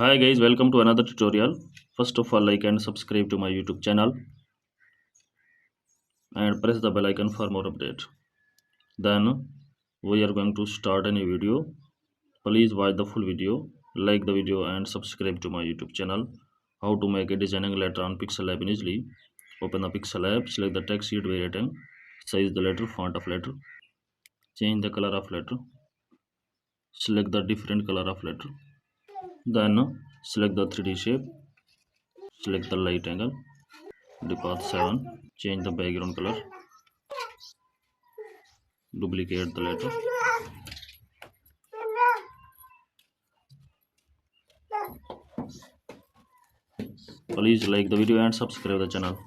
Hi guys, welcome to another tutorial. First of all, like and subscribe to my YouTube channel and press the bell icon for more update. Then we are going to start a new video. Please watch the full video, like the video and subscribe to my YouTube channel. How to make a designing letter on Pixel app easily. Open the Pixel app, select the text sheet where written, size the letter, font of letter, change the color of letter, select the different color of letter. Then select the 3D shape, select the light angle, the path 7, change the background color, duplicate the letter. Please like the video and subscribe the channel.